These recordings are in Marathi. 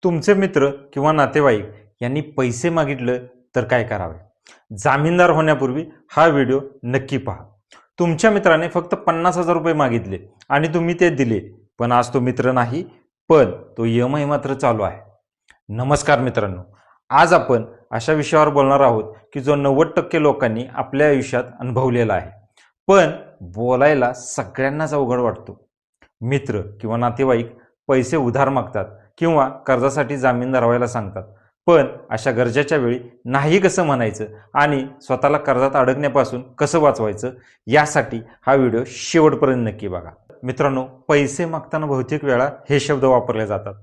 तुमचे मित्र किंवा नातेवाईक यांनी पैसे मागितले तर काय करावे? जामीनदार होण्यापूर्वी हा व्हिडिओ नक्की पहा. तुमच्या मित्राने फक्त 50,000 रुपये मागितले आणि तुम्ही ते दिले, पण आज तो मित्र नाही, पण तो EMI मात्र चालू आहे. नमस्कार मित्रांनो, आज आपण अशा विषयावर बोलणार आहोत की जो 90% लोकांनी आपल्या आयुष्यात अनुभवलेला आहे, पण बोलायला सगळ्यांनाच अवघड वाटतो. मित्र किंवा नातेवाईक पैसे उधार मागतात किंवा कर्जासाठी जामीनदार व्हायला सांगतात, पण अशा गरजेच्या वेळी नाही कसं म्हणायचं आणि स्वतःला कर्जात अडकण्यापासून कसं वाचवायचं यासाठी हा व्हिडिओ शेवटपर्यंत नक्की बघा. मित्रांनो, पैसे मागताना बहुतेक वेळा हे शब्द वापरले जातात.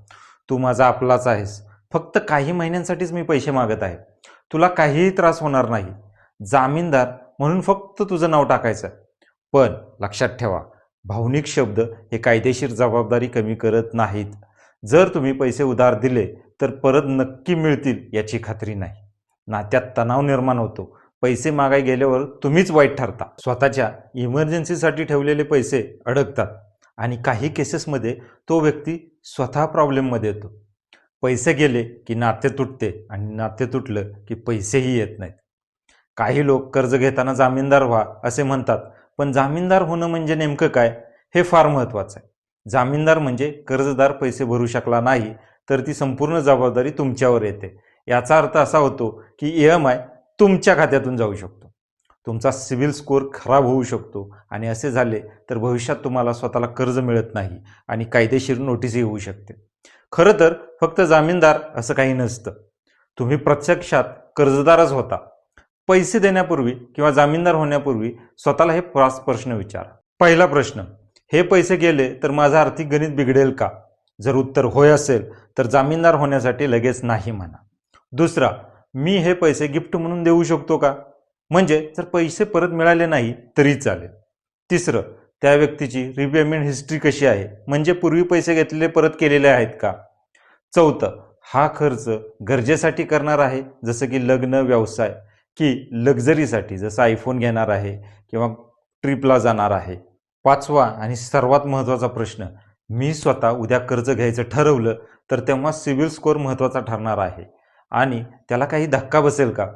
तू माझा आपलाच आहेस, फक्त काही महिन्यांसाठीच मी पैसे मागत आहे, तुला काहीही त्रास होणार नाही, जामीनदार म्हणून फक्त तुझं नाव टाकायचं. पण लक्षात ठेवा, भावनिक शब्द हे कायदेशीर जबाबदारी कमी करत नाहीत. जर तुम्ही पैसे उधार दिले तर परत नक्की मिळतील याची खात्री नाही. नात्यात तणाव निर्माण होतो. पैसे मागाय गेल्यावर तुम्हीच वाईट ठरता. स्वतःच्या इमर्जन्सीसाठी ठेवलेले पैसे अडकतात आणि काही केसेसमध्ये तो व्यक्ती स्वतः प्रॉब्लेममध्ये येतो. पैसे गेले की नाते तुटते आणि नाते तुटलं की पैसेही येत नाहीत. काही लोक कर्ज घेताना जामीनदार व्हा असे म्हणतात, पण जामीनदार होणं म्हणजे नेमकं काय हे फार महत्त्वाचं आहे. जामीनदार म्हणजे कर्जदार पैसे भरू शकला नाही तर ती संपूर्ण जबाबदारी तुमच्यावर येते. याचा अर्थ असा होतो की EMI तुमच्या खात्यातून जाऊ शकतो, तुमचा सिबिल स्कोअर खराब होऊ शकतो आणि असे झाले तर भविष्यात तुम्हाला स्वतःला कर्ज मिळत नाही आणि कायदेशीर नोटीसही होऊ शकते. खरं तर फक्त जामीनदार असं काही नसतं, तुम्ही प्रत्यक्षात कर्जदारच होता. पैसे देण्यापूर्वी किंवा जामीनदार होण्यापूर्वी स्वतःला हे 5 प्रश्न विचारा. पहिला प्रश्न, हे पैसे गेले तर माझं आर्थिक गणित बिघडेल का? जर उत्तर होय असेल तर जामीनदार होण्यासाठी लगेच नाही म्हणा. दुसरा, मी हे पैसे गिफ्ट म्हणून देऊ शकतो का? म्हणजे जर पैसे परत मिळाले नाही तरी चालेल. तिसरं, त्या व्यक्तीची रिपेमेंट हिस्ट्री कशी आहे, म्हणजे पूर्वी पैसे घेतलेले परत केलेले आहेत का? चौथं, हा खर्च गरजेसाठी करणार आहे जसं की लग्न, व्यवसाय, की लक्झरीसाठी जसं आयफोन घेणार आहे किंवा ट्रिपला जाणार आहे? पाचवा आणि सर्वात महत्त्वाचा प्रश्न, मी स्वतः उद्या कर्ज घ्यायचं ठरवलं तर तेव्हा सिबिल स्कोअर महत्त्वाचा ठरणार आहे आणि त्याला काही धक्का बसेल का?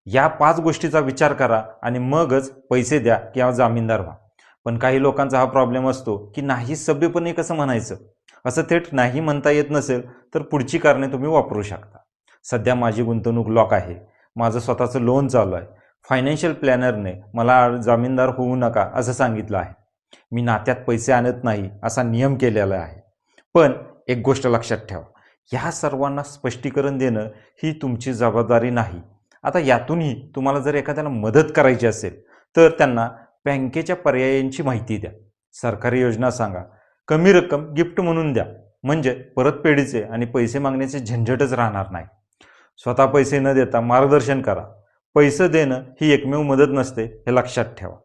या 5 गोष्टीचा विचार करा आणि मगच पैसे द्या किंवा जामीनदार व्हा. पण काही लोकांचा हा प्रॉब्लेम असतो की नाही सभ्यपणे कसं म्हणायचं. असं थेट नाही म्हणता येत नसेल तर पुढची कारणे तुम्ही वापरू शकता. सध्या माझी गुंतवणूक लॉक आहे, माझं स्वतःचं लोन चालू आहे, फायनान्शियल प्लॅनरने मला जामीनदार होऊ नका असं सांगितलं आहे, मी नात्यात पैसे आणत नाही असा नियम केलेला आहे. पण एक गोष्ट लक्षात ठेवा, ह्या सर्वांना स्पष्टीकरण देणं ही तुमची जबाबदारी नाही. आता यातूनही तुम्हाला जर एखाद्याला मदत करायची असेल तर त्यांना बँकेच्या पर्यायांची माहिती द्या, सरकारी योजना सांगा, कमी रक्कम गिफ्ट म्हणून द्या, म्हणजे परतफेडीचे आणि पैसे मागण्याचे झंझटच राहणार नाही. स्वतः पैसे न देता मार्गदर्शन करा. पैसे देणं ही एकमेव मदत नसते हे लक्षात ठेवा.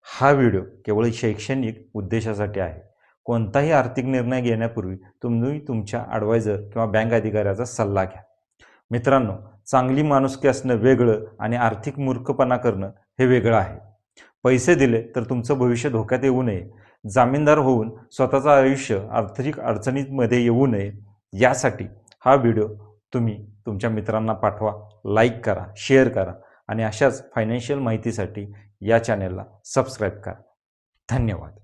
हा व्हिडिओ केवळ शैक्षणिक उद्देशासाठी आहे. कोणताही आर्थिक निर्णय घेण्यापूर्वी तुम्ही तुमच्या ॲडवायझर किंवा बँक अधिकाऱ्याचा सल्ला घ्या. मित्रांनो, चांगली माणुसकी असणं वेगळं आणि आर्थिक मूर्खपणा करणं हे वेगळं आहे. पैसे दिले तर तुमचं भविष्य धोक्यात येऊ नये, जामीनदार होऊन स्वतःचं आयुष्य आर्थिक अडचणीमध्ये येऊ नये यासाठी हा व्हिडिओ तुम्ही तुमच्या मित्रांना पाठवा, लाईक करा, शेअर करा आणि अशाच फायनान्शियल माहितीसाठी या चॅनेलला सबस्क्राईब करा. धन्यवाद.